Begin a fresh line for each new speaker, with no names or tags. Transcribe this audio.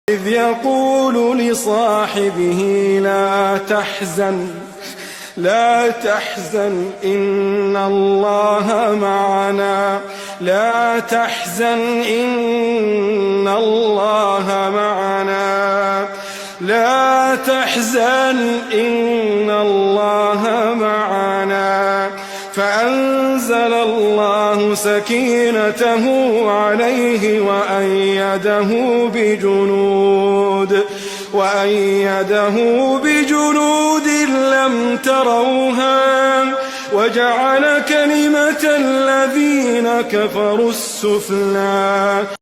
إذ يقول لصاحبه لا تحزن إن الله معنا لا تحزن إن الله معنا لا تحزن إن الله معنا فأنزل الله سكينته عليه وأيده بجنود لم تروها وجعل كلمة الذين كفروا السفلى